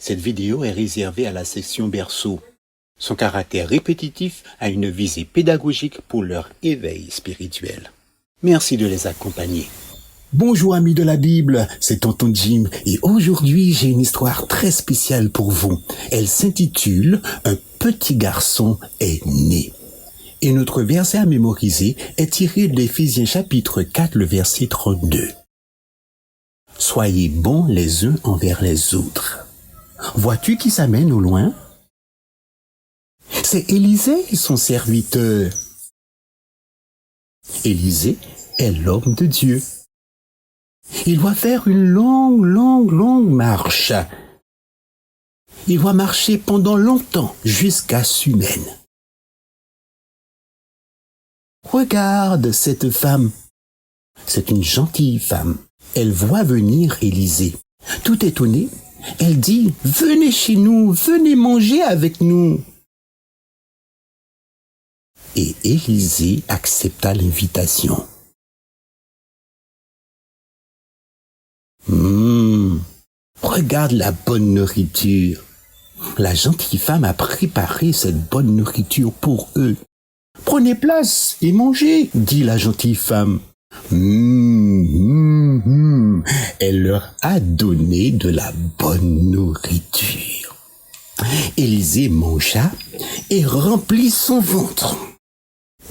Cette vidéo est réservée à la section berceau. Son caractère répétitif a une visée pédagogique pour leur éveil spirituel. Merci de les accompagner. Bonjour amis de la Bible, c'est Tonton Jim et aujourd'hui j'ai une histoire très spéciale pour vous. Elle s'intitule « Un petit garçon est né ». Et notre verset à mémoriser est tiré d'Éphésiens chapitre 4, le verset 32. « Soyez bons les uns envers les autres ». Vois-tu qui s'amène au loin? C'est Élisée, son serviteur. Élisée est l'homme de Dieu. Il doit faire une longue marche. Il doit marcher pendant longtemps jusqu'à Sunem. Regarde cette femme. C'est une gentille femme. Elle voit venir Élisée. Tout étonnée, elle dit « Venez chez nous, venez manger avec nous ». Et Élisée accepta l'invitation. Regarde la bonne nourriture. La gentille femme a préparé cette bonne nourriture pour eux. Prenez place et mangez, dit la gentille femme. Elle leur a donné de la bonne nourriture. Élisée mangea et remplit son ventre.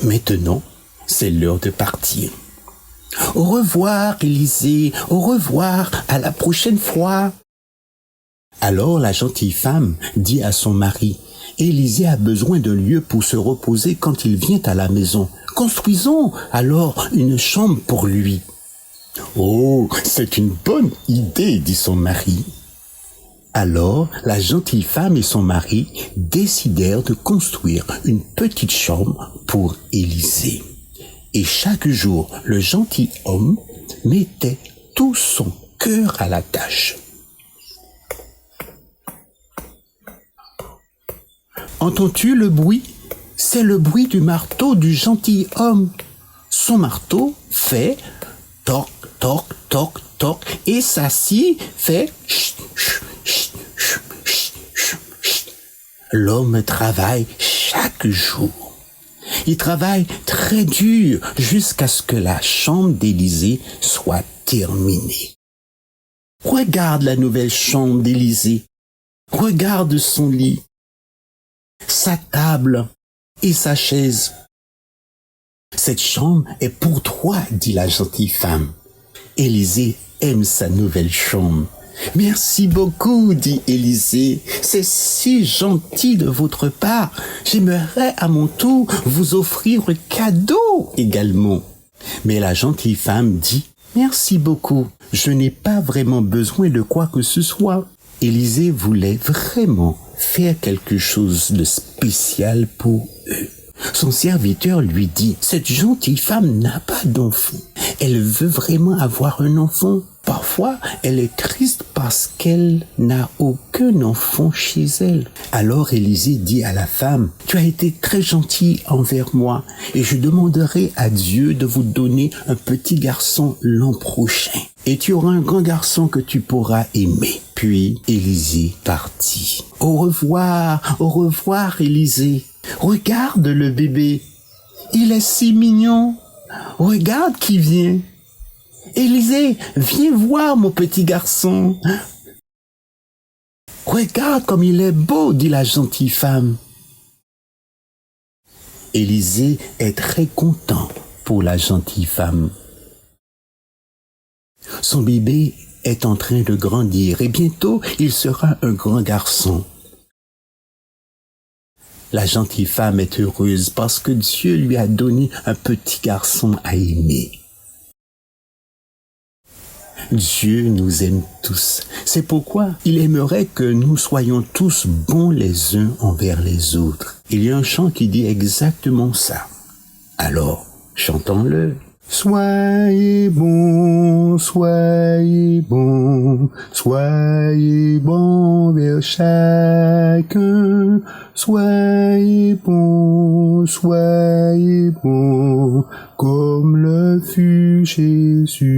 Maintenant, c'est l'heure de partir. Au revoir, Élisée, au revoir, à la prochaine fois. Alors la gentille femme dit à son mari, Élisée a besoin d'un lieu pour se reposer quand il vient à la maison. Construisons alors une chambre pour lui. Oh, c'est une bonne idée, dit son mari. Alors la gentille femme et son mari décidèrent de construire une petite chambre pour Élisée. Et chaque jour, le gentilhomme mettait tout son cœur à la tâche. Entends-tu le bruit? C'est le bruit du marteau du gentilhomme. Son marteau fait toc, toc, toc, toc, et sa scie fait chut, chut, chut, chut, chut, chut. L'homme travaille chaque jour. Il travaille très dur jusqu'à ce que la chambre d'Élisée soit terminée. Regarde la nouvelle chambre d'Élisée. Regarde son lit, sa table et sa chaise. Cette chambre est pour toi, dit la gentille femme. Élisée aime sa nouvelle chambre. Merci beaucoup, dit Élisée. C'est si gentil de votre part. J'aimerais à mon tour vous offrir un cadeau également. Mais la gentille femme dit, merci beaucoup. Je n'ai pas vraiment besoin de quoi que ce soit. Élisée voulait vraiment faire quelque chose de spécial pour eux. Son serviteur lui dit, cette gentille femme n'a pas d'enfant. Elle veut vraiment avoir un enfant. Parfois, elle est triste parce qu'elle n'a aucun enfant chez elle. Alors Élisée dit à la femme, tu as été très gentille envers moi et je demanderai à Dieu de vous donner un petit garçon l'an prochain. Et tu auras un grand garçon que tu pourras aimer. Puis Élisée partit. Au revoir Élisée. Regarde le bébé. Il est si mignon. Regarde qui vient. Élisée, viens voir mon petit garçon. Regarde comme il est beau, dit la gentille femme. Élisée est très content pour la gentille femme. Son bébé est en train de grandir et bientôt il sera un grand garçon. La gentille femme est heureuse parce que Dieu lui a donné un petit garçon à aimer. Dieu nous aime tous. C'est pourquoi il aimerait que nous soyons tous bons les uns envers les autres. Il y a un chant qui dit exactement ça. Alors, chantons-le. Soyez bons, soyez bons, soyez bons vers chacun. Soyez bons, comme le fut Jésus.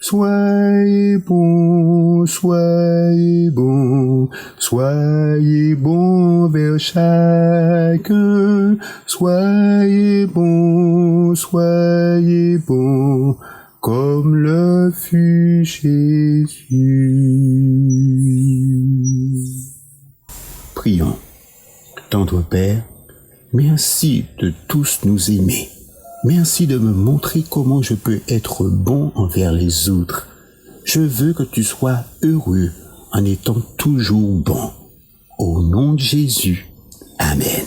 soyez bon, soyez bon, soyez bon vers chacun, soyez bon, comme le fut Jésus. Prions. Tendre Père, merci de tous nous aimer. Merci de me montrer comment je peux être bon envers les autres. Je veux que tu sois heureux en étant toujours bon. Au nom de Jésus. Amen.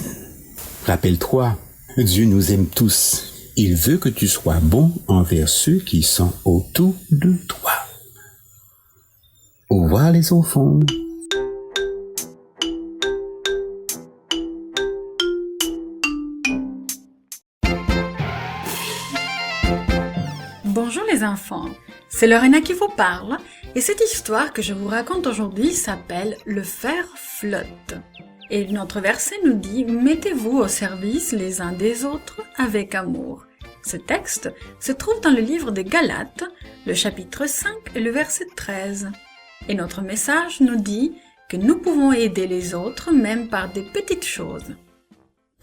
Rappelle-toi, Dieu nous aime tous. Il veut que tu sois bon envers ceux qui sont autour de toi. Au revoir les enfants. Bonjour les enfants, c'est Lorena qui vous parle et cette histoire que je vous raconte aujourd'hui s'appelle « Le fer flotte ». Et notre verset nous dit « Mettez-vous au service les uns des autres avec amour ». Ce texte se trouve dans le livre des Galates, le chapitre 5 et le verset 13. Et notre message nous dit que nous pouvons aider les autres même par des petites choses.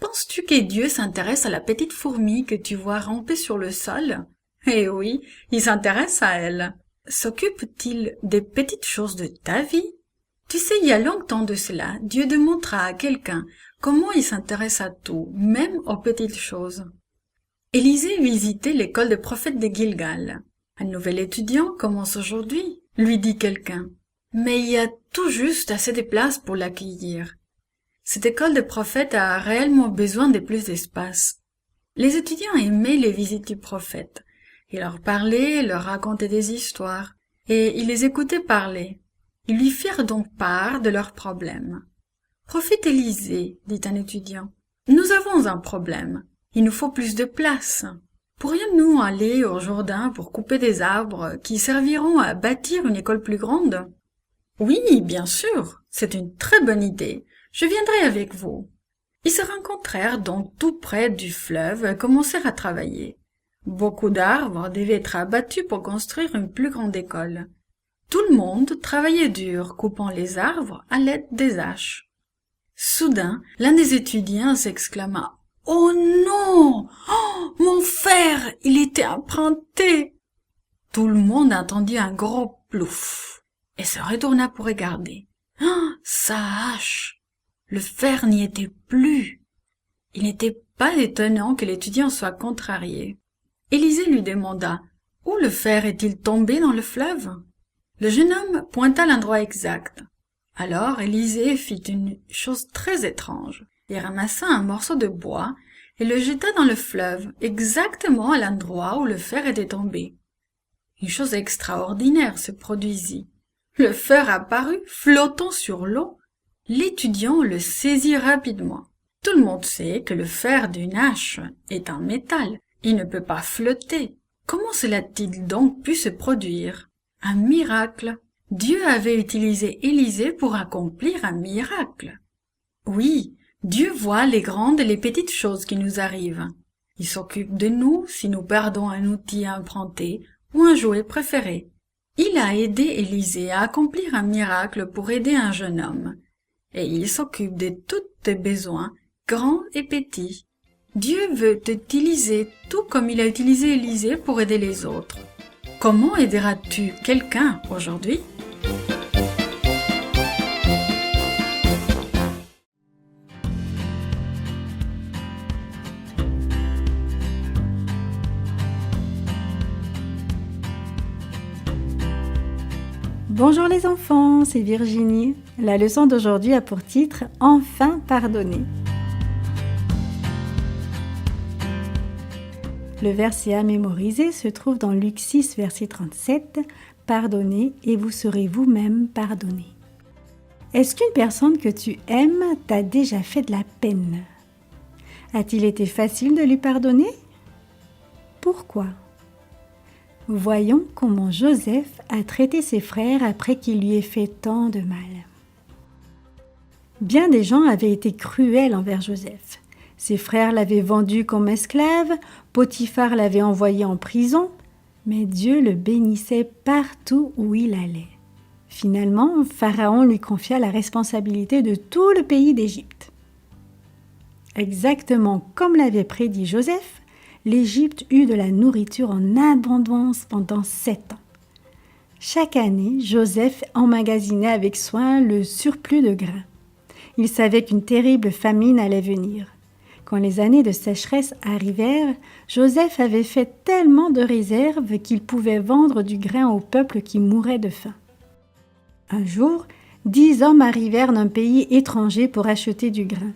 Penses-tu que Dieu s'intéresse à la petite fourmi que tu vois ramper sur le sol ? Eh oui, il s'intéresse à elle. S'occupe-t-il des petites choses de ta vie ? Tu sais, il y a longtemps de cela, Dieu démontra à quelqu'un comment il s'intéresse à tout, même aux petites choses. Élisée visitait l'école des prophètes de Gilgal. Un nouvel étudiant commence aujourd'hui, lui dit quelqu'un. Mais il y a tout juste assez de place pour l'accueillir. Cette école des prophètes a réellement besoin de plus d'espace. Les étudiants aimaient les visites du prophète. Il leur parlait, leur racontait des histoires, et ils les écoutaient parler. Ils lui firent donc part de leurs problèmes. « Prophète Élisée, dit un étudiant, nous avons un problème. Il nous faut plus de place. Pourrions-nous aller au Jourdain pour couper des arbres qui serviront à bâtir une école plus grande ? » « Oui, bien sûr, c'est une très bonne idée. Je viendrai avec vous. » Ils se rencontrèrent donc tout près du fleuve et commencèrent à travailler. Beaucoup d'arbres devaient être abattus pour construire une plus grande école. Tout le monde travaillait dur, coupant les arbres à l'aide des haches. Soudain, l'un des étudiants s'exclama « Oh non! Oh, mon fer, il était emprunté !» Tout le monde entendit un gros plouf et se retourna pour regarder. « Ah, sa hache !» Le fer n'y était plus. Il n'était pas étonnant que l'étudiant soit contrarié. Élisée lui demanda « Où le fer est-il tombé dans le fleuve ?» Le jeune homme pointa l'endroit exact. Alors Élisée fit une chose très étrange. Il ramassa un morceau de bois et le jeta dans le fleuve, exactement à l'endroit où le fer était tombé. Une chose extraordinaire se produisit. Le fer apparut flottant sur l'eau. L'étudiant le saisit rapidement. Tout le monde sait que le fer d'une hache est un métal. Il ne peut pas flotter. Comment cela a-t-il donc pu se produire ? Un miracle. Dieu avait utilisé Élisée pour accomplir un miracle. Oui, Dieu voit les grandes et les petites choses qui nous arrivent. Il s'occupe de nous si nous perdons un outil emprunté ou un jouet préféré. Il a aidé Élisée à accomplir un miracle pour aider un jeune homme. Et il s'occupe de tous tes besoins, grands et petits. Dieu veut t'utiliser tout comme il a utilisé Élisée pour aider les autres. Comment aideras-tu quelqu'un aujourd'hui ? Bonjour les enfants, c'est Virginie. La leçon d'aujourd'hui a pour titre « Enfin pardonner ». Le verset à mémoriser se trouve dans Luc 6, verset 37. « Pardonnez et vous serez vous-même pardonné ». Est-ce qu'une personne que tu aimes t'a déjà fait de la peine ? A-t-il été facile de lui pardonner ? Pourquoi ? Voyons comment Joseph a traité ses frères après qu'il lui ait fait tant de mal. Bien des gens avaient été cruels envers Joseph. Ses frères l'avaient vendu comme esclave, Potiphar l'avait envoyé en prison. Mais Dieu le bénissait partout où il allait. Finalement, Pharaon lui confia la responsabilité de tout le pays d'Égypte. Exactement comme l'avait prédit Joseph, l'Égypte eut de la nourriture en abondance pendant 7 ans. Chaque année, Joseph emmagasinait avec soin le surplus de grains. Il savait qu'une terrible famine allait venir. Quand les années de sécheresse arrivèrent, Joseph avait fait tellement de réserves qu'il pouvait vendre du grain au peuple qui mourait de faim. Un jour, 10 hommes arrivèrent d'un pays étranger pour acheter du grain.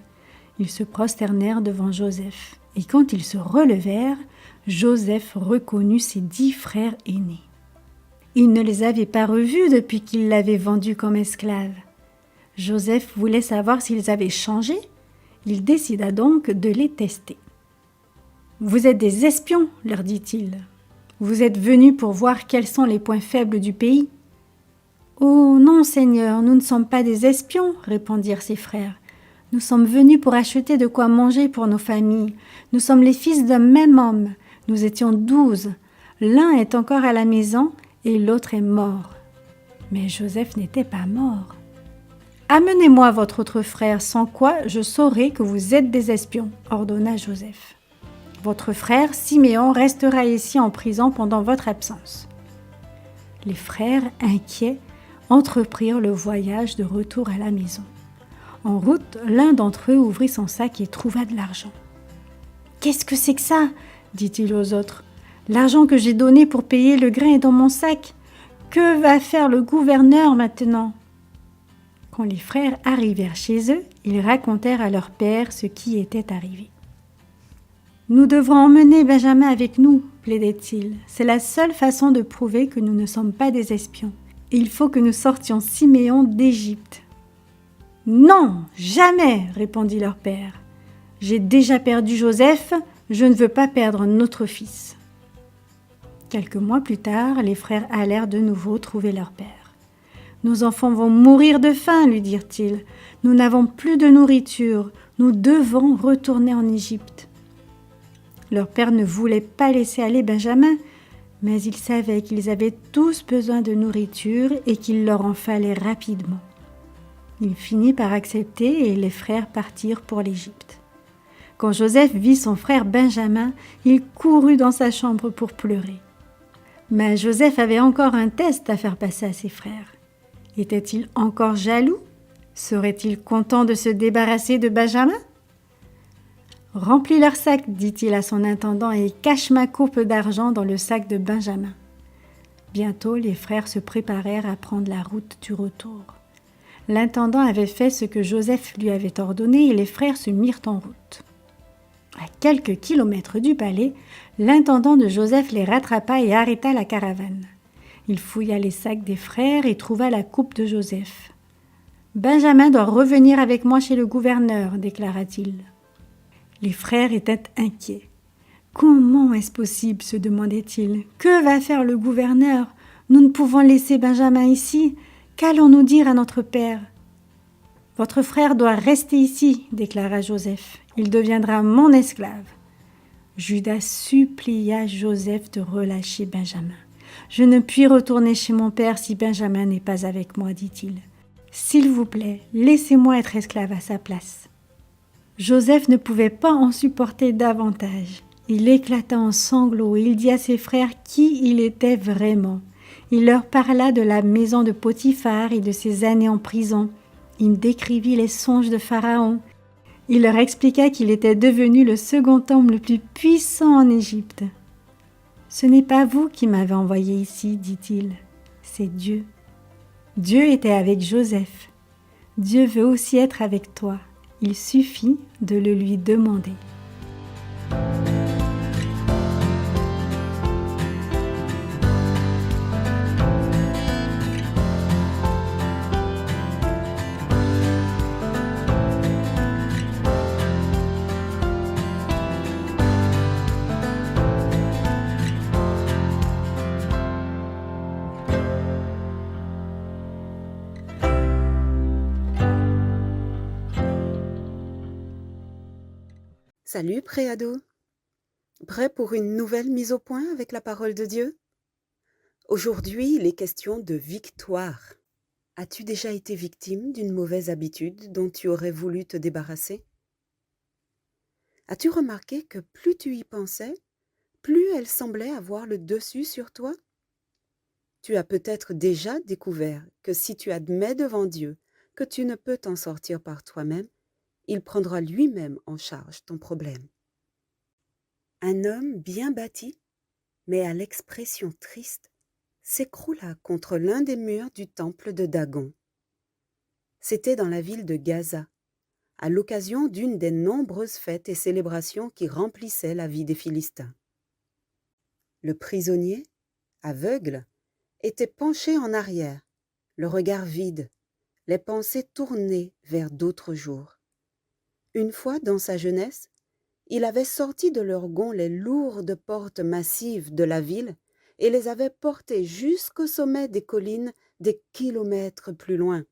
Ils se prosternèrent devant Joseph, et quand ils se relevèrent, Joseph reconnut ses 10 frères aînés. Il ne les avait pas revus depuis qu'il l'avait vendu comme esclave. Joseph voulait savoir s'ils avaient changé. Il décida donc de les tester. « Vous êtes des espions, leur dit-il. Vous êtes venus pour voir quels sont les points faibles du pays. »« Oh non, Seigneur, nous ne sommes pas des espions, répondirent ses frères. Nous sommes venus pour acheter de quoi manger pour nos familles. Nous sommes les fils d'un même homme. Nous étions 12. L'un est encore à la maison et l'autre est mort. » Mais Joseph n'était pas mort. « Amenez-moi votre autre frère, sans quoi je saurai que vous êtes des espions, » ordonna Joseph. « Votre frère, Siméon, restera ici en prison pendant votre absence. » Les frères, inquiets, entreprirent le voyage de retour à la maison. En route, l'un d'entre eux ouvrit son sac et trouva de l'argent. « Qu'est-ce que c'est que ça ?» dit-il aux autres. « L'argent que j'ai donné pour payer le grain est dans mon sac. Que va faire le gouverneur maintenant ?» Quand les frères arrivèrent chez eux, ils racontèrent à leur père ce qui était arrivé. « Nous devrons emmener Benjamin avec nous, plaidait-il. C'est la seule façon de prouver que nous ne sommes pas des espions. Il faut que nous sortions Siméon d'Égypte. »« Non, jamais, répondit leur père. J'ai déjà perdu Joseph, je ne veux pas perdre notre fils. » Quelques mois plus tard, les frères allèrent de nouveau trouver leur père. « Nos enfants vont mourir de faim, lui dirent-ils. Nous n'avons plus de nourriture. Nous devons retourner en Égypte. » Leur père ne voulait pas laisser aller Benjamin, mais il savait qu'ils avaient tous besoin de nourriture et qu'il leur en fallait rapidement. Il finit par accepter et les frères partirent pour l'Égypte. Quand Joseph vit son frère Benjamin, il courut dans sa chambre pour pleurer. Mais Joseph avait encore un test à faire passer à ses frères. Était-il encore jaloux? Serait-il content de se débarrasser de Benjamin? « Remplis leur sac, dit-il à son intendant, et cache ma coupe d'argent dans le sac de Benjamin. » Bientôt, les frères se préparèrent à prendre la route du retour. L'intendant avait fait ce que Joseph lui avait ordonné et les frères se mirent en route. À quelques kilomètres du palais, l'intendant de Joseph les rattrapa et arrêta la caravane. Il fouilla les sacs des frères et trouva la coupe de Joseph. « Benjamin doit revenir avec moi chez le gouverneur, déclara-t-il. Les frères étaient inquiets. « Comment est-ce possible ?» se demandaient-ils. « Que va faire le gouverneur? Nous ne pouvons laisser Benjamin ici. Qu'allons-nous dire à notre père ?»« Votre frère doit rester ici, déclara Joseph. Il deviendra mon esclave. » Judas supplia Joseph de relâcher Benjamin. « Je ne puis retourner chez mon père si Benjamin n'est pas avec moi, dit-il. S'il vous plaît, laissez-moi être esclave à sa place. » Joseph ne pouvait pas en supporter davantage. Il éclata en sanglots et il dit à ses frères qui il était vraiment. Il leur parla de la maison de Potiphar et de ses années en prison. Il décrivit les songes de Pharaon. Il leur expliqua qu'il était devenu le second homme le plus puissant en Égypte. « Ce n'est pas vous qui m'avez envoyé ici, dit-il, c'est Dieu. Dieu était avec Joseph. Dieu veut aussi être avec toi. Il suffit de le lui demander. » Salut Préado! Prêt pour une nouvelle mise au point avec la parole de Dieu? Aujourd'hui, il est question de victoire. As-tu déjà été victime d'une mauvaise habitude dont tu aurais voulu te débarrasser? As-tu remarqué que plus tu y pensais, plus elle semblait avoir le dessus sur toi? Tu as peut-être déjà découvert que si tu admets devant Dieu que tu ne peux t'en sortir par toi-même, il prendra lui-même en charge ton problème. Un homme bien bâti, mais à l'expression triste, s'écroula contre l'un des murs du temple de Dagon. C'était dans la ville de Gaza, à l'occasion d'une des nombreuses fêtes et célébrations qui remplissaient la vie des Philistins. Le prisonnier, aveugle, était penché en arrière, le regard vide, les pensées tournées vers d'autres jours. Une fois dans sa jeunesse, il avait sorti de leurs gonds les lourdes portes massives de la ville et les avait portées jusqu'au sommet des collines des kilomètres plus loin.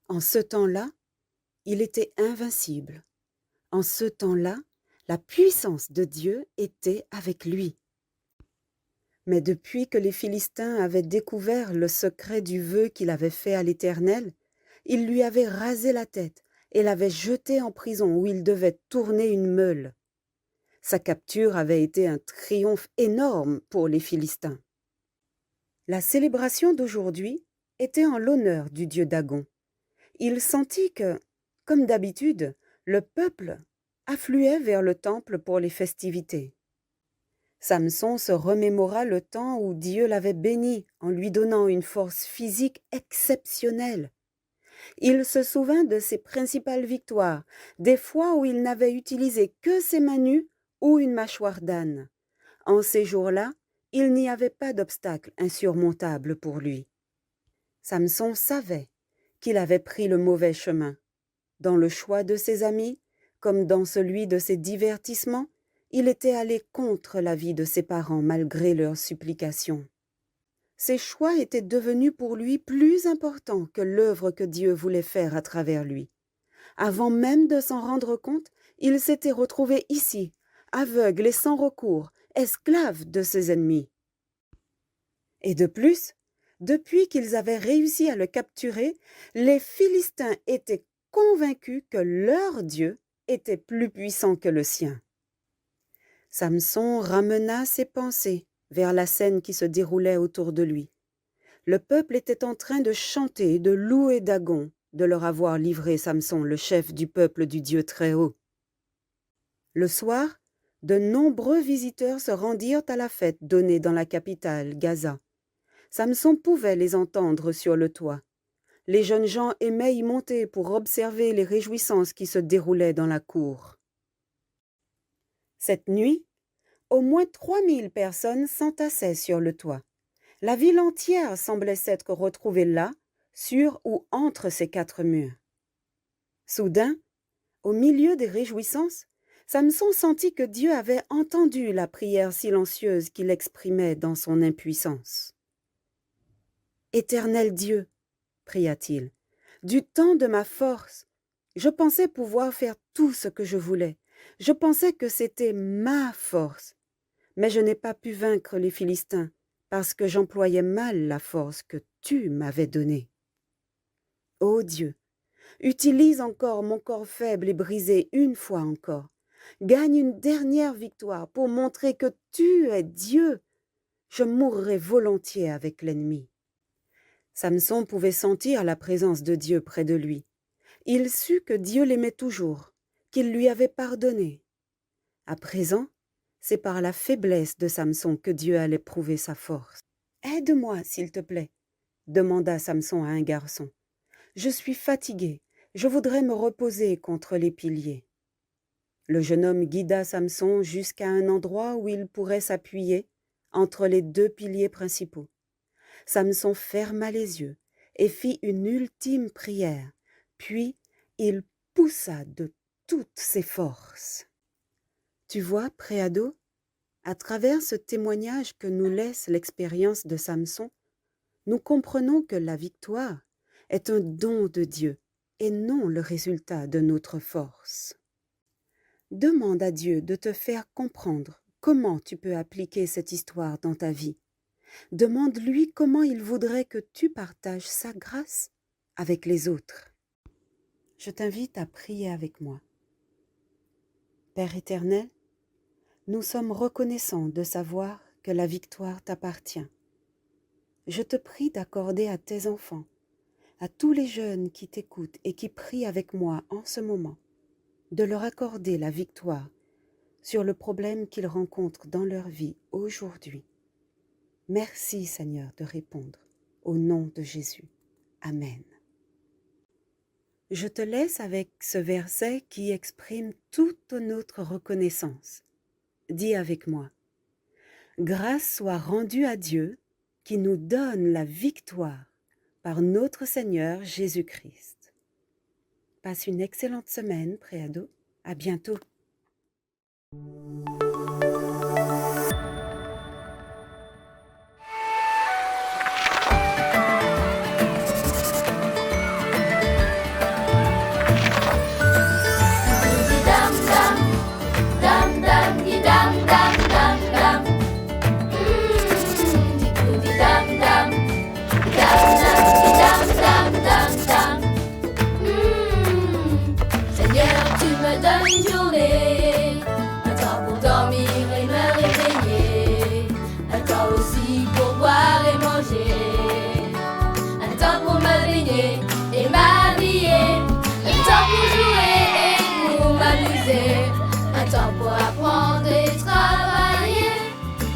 En ce temps-là, il était invincible. En ce temps-là, la puissance de Dieu était avec lui. Mais depuis que les Philistins avaient découvert le secret du vœu qu'il avait fait à l'Éternel, ils lui avaient rasé la tête et l'avaient jeté en prison où il devait tourner une meule. Sa capture avait été un triomphe énorme pour les Philistins. La célébration d'aujourd'hui était en l'honneur du dieu Dagon. Il sentit que, comme d'habitude, le peuple affluait vers le temple pour les festivités. Samson se remémora le temps où Dieu l'avait béni en lui donnant une force physique exceptionnelle. Il se souvint de ses principales victoires, des fois où il n'avait utilisé que ses mains nues ou une mâchoire d'âne. En ces jours-là, il n'y avait pas d'obstacle insurmontable pour lui. Samson savait qu'il avait pris le mauvais chemin. Dans le choix de ses amis, comme dans celui de ses divertissements, il était allé contre l'avis de ses parents malgré leurs supplications. Ses choix étaient devenus pour lui plus importants que l'œuvre que Dieu voulait faire à travers lui. Avant même de s'en rendre compte, il s'était retrouvé ici, aveugle et sans recours, esclave de ses ennemis. Et de plus, depuis qu'ils avaient réussi à le capturer, les Philistins étaient convaincus que leur Dieu était plus puissant que le sien. Samson ramena ses pensées vers la scène qui se déroulait autour de lui. Le peuple était en train de chanter et de louer Dagon de leur avoir livré Samson, le chef du peuple du Dieu Très-Haut. Le soir, de nombreux visiteurs se rendirent à la fête donnée dans la capitale, Gaza. Samson pouvait les entendre sur le toit. Les jeunes gens aimaient y monter pour observer les réjouissances qui se déroulaient dans la cour. Cette nuit, au moins 3000 personnes s'entassaient sur le toit. La ville entière semblait s'être retrouvée là, sur ou entre ces 4 murs. Soudain, au milieu des réjouissances, Samson sentit que Dieu avait entendu la prière silencieuse qu'il exprimait dans son impuissance. « Éternel Dieu, pria-t-il, du temps de ma force, je pensais pouvoir faire tout ce que je voulais. Je pensais que c'était ma force. Mais je n'ai pas pu vaincre les Philistins parce que j'employais mal la force que tu m'avais donnée. Ô Dieu, utilise encore mon corps faible et brisé une fois encore. Gagne une dernière victoire pour montrer que tu es Dieu. Je mourrai volontiers avec l'ennemi. » Samson pouvait sentir la présence de Dieu près de lui. Il sut que Dieu l'aimait toujours, qu'il lui avait pardonné. À présent, c'est par la faiblesse de Samson que Dieu allait prouver sa force. « Aide-moi, s'il te plaît, » demanda Samson à un garçon. « Je suis fatigué, je voudrais me reposer contre les piliers. » Le jeune homme guida Samson jusqu'à un endroit où il pourrait s'appuyer entre les 2 piliers principaux. Samson ferma les yeux et fit une ultime prière, puis il poussa de toutes ses forces. Tu vois, préado, à travers ce témoignage que nous laisse l'expérience de Samson, nous comprenons que la victoire est un don de Dieu et non le résultat de notre force. Demande à Dieu de te faire comprendre comment tu peux appliquer cette histoire dans ta vie. Demande-lui comment il voudrait que tu partages sa grâce avec les autres. Je t'invite à prier avec moi. Père éternel, nous sommes reconnaissants de savoir que la victoire t'appartient. Je te prie d'accorder à tes enfants, à tous les jeunes qui t'écoutent et qui prient avec moi en ce moment, de leur accorder la victoire sur le problème qu'ils rencontrent dans leur vie aujourd'hui. Merci Seigneur de répondre au nom de Jésus. Amen. Je te laisse avec ce verset qui exprime toute notre reconnaissance. Dis avec moi, « Grâce soit rendue à Dieu qui nous donne la victoire par notre Seigneur Jésus-Christ. » Passe une excellente semaine, préado. À bientôt. Seigneur, tu me donnes une journée, un temps pour dormir et me réveiller, un temps aussi pour boire et manger, un temps pour me baigner et m'habiller, un temps pour jouer et pour m'amuser, un temps pour apprendre et travailler,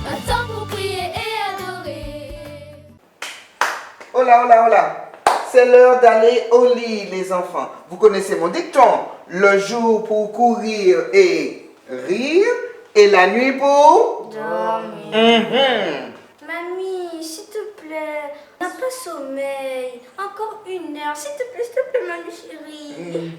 un temps pour prier et adorer. Hola, hola, hola. C'est l'heure d'aller au lit, les enfants. Vous connaissez mon dicton. Le jour pour courir et rire, et la nuit pour dormir. Mamie, s'il te plaît, on n'a pas sommeil. Encore 1 heure, s'il te plaît, mamie chérie.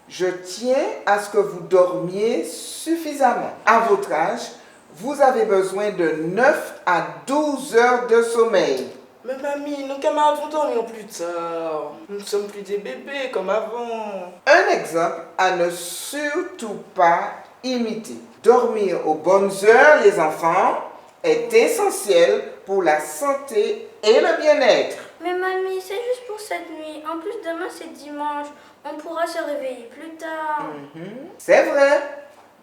Je tiens à ce que vous dormiez suffisamment. À votre âge, vous avez besoin de 9 à 12 heures de sommeil. Mais mamie, nos camarades vont dormir plus tard. Nous ne sommes plus des bébés comme avant. Un exemple à ne surtout pas imiter. Dormir aux bonnes heures, les enfants, est essentiel pour la santé et le bien-être. Mais mamie, c'est juste pour cette nuit. En plus, demain c'est dimanche. On pourra se réveiller plus tard. C'est vrai,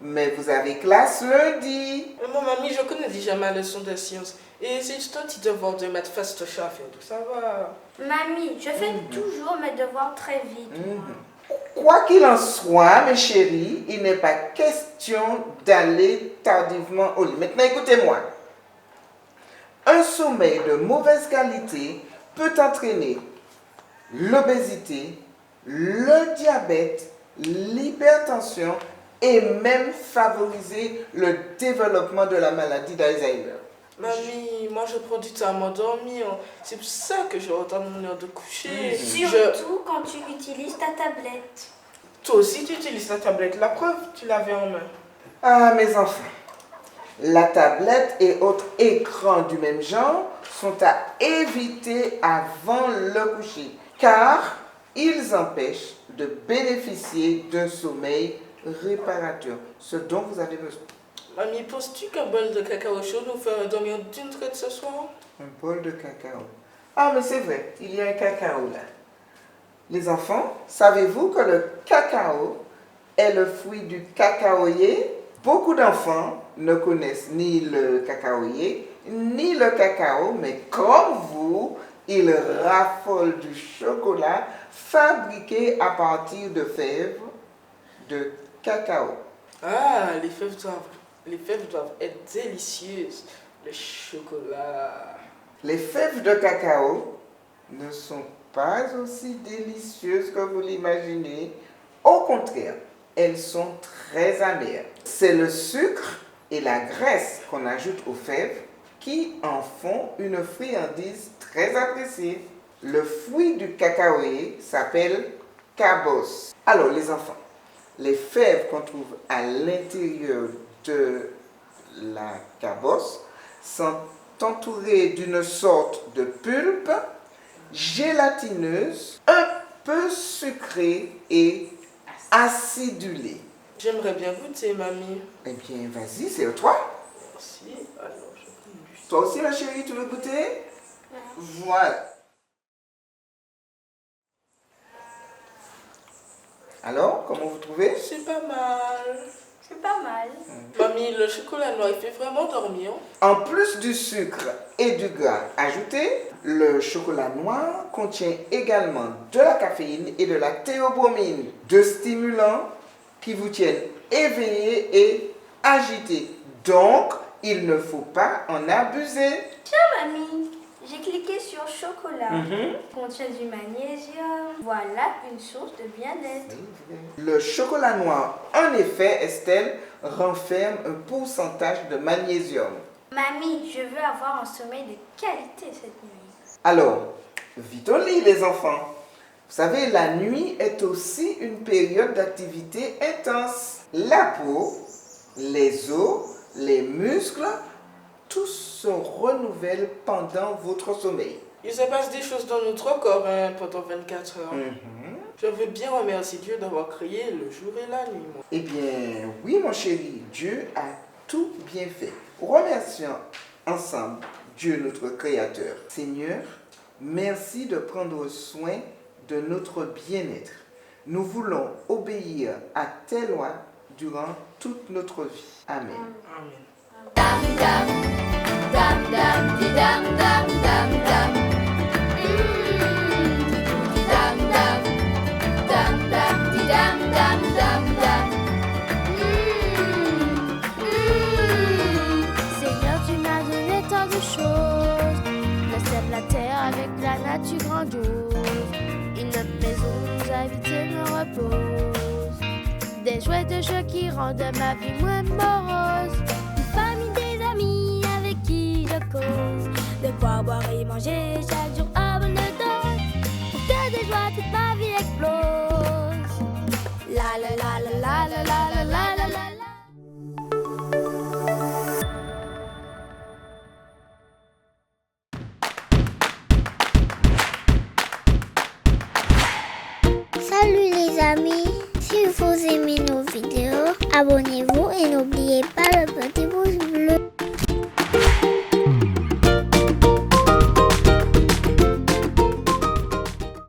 mais vous avez classe lundi. Mais moi, mamie, je connais déjà ma leçon de sciences. Et c'est juste un petit devoir de maths fastoche à faire, tout ça va. Mamie, je fais toujours mes devoirs très vite. Quoi qu'il en soit, mes chéris, il n'est pas question d'aller tardivement au lit. Maintenant, écoutez-moi. Un sommeil de mauvaise qualité peut entraîner l'obésité, le diabète, l'hypertension et même favoriser le développement de la maladie d'Alzheimer. Mamie, moi je prends du temps à m'endormir. C'est pour ça que je retard mon heure de coucher. Surtout quand tu utilises ta tablette. Toi aussi tu utilises la tablette. La preuve, tu l'avais en main. Ah, mes enfants, la tablette et autres écrans du même genre sont à éviter avant le coucher, car ils empêchent de bénéficier d'un sommeil réparateur, ce dont vous avez besoin. Mamie, penses-tu qu'un bol de cacao chaud nous ferait dormir d'une traite ce soir? Un bol de cacao. Ah, mais c'est vrai, il y a un cacao là. Les enfants, savez-vous que le cacao est le fruit du cacaoyer? Beaucoup d'enfants ne connaissent ni le cacaoyer, ni le cacao, mais comme vous, ils raffolent du chocolat fabriqué à partir de fèves de cacao. Ah, les fèves doivent être délicieuses. Le chocolat. Les fèves de cacao ne sont pas aussi délicieuses que vous l'imaginez. Au contraire, elles sont très amères. C'est le sucre et la graisse qu'on ajoute aux fèves qui en font une friandise très appréciée. Le fruit du cacaoyer s'appelle cabos. Alors les enfants, les fèves qu'on trouve à l'intérieur de la cabosse sont entourées d'une sorte de pulpe gélatineuse, un peu sucrée et acidulée. J'aimerais bien goûter, mamie. Eh bien, vas-y, c'est à toi. Merci. Alors, je prends du Toi aussi, ma chérie, tu veux goûter? Voilà. Alors, comment vous trouvez? C'est pas mal. C'est pas mal. Mamie, le chocolat noir, il fait vraiment dormir. En plus du sucre et du gras ajouté, le chocolat noir contient également de la caféine et de la théobromine, deux stimulants qui vous tiennent éveillés et agités. Donc, il ne faut pas en abuser. Tiens, mamie, j'ai cliqué sur chocolat. Contient du magnésium. Voilà une source de bien-être. Le chocolat noir, en effet, Estelle, renferme un pourcentage de magnésium. Mamie, je veux avoir un sommeil de qualité cette nuit. Alors, vite au lit, les enfants. Vous savez, la nuit est aussi une période d'activité intense. La peau, les os, les muscles, tout se renouvelle pendant votre sommeil. Il se passe des choses dans notre corps pendant 24 heures. Je veux bien remercier Dieu d'avoir créé le jour et la nuit. Moi. Eh bien, oui, mon chéri, Dieu a tout bien fait. Remercions ensemble Dieu, notre Créateur. Seigneur, merci de prendre soin de notre bien-être. Nous voulons obéir à tes lois durant toute notre vie. Amen. Amen. Dam dam, dam dam, di dam dam dam dam. Dam dam, dam dam, di dam dam dam dam. Seigneur, tu m'as donné tant de choses. Le ciel, la terre avec la nature grandiose. Une maison où j'habite me repose. Des jouets de jeux qui rendent ma vie moins morose. Famille, des amis avec qui je cause. De quoi boire et manger chaque jour à bonne dose. Pour que de joie toute ma vie explose. La la la la la la la la la la la. Salut les amis, si vous aimez nos vidéos, abonnez-vous et n'oubliez pas le petit pouce bleu.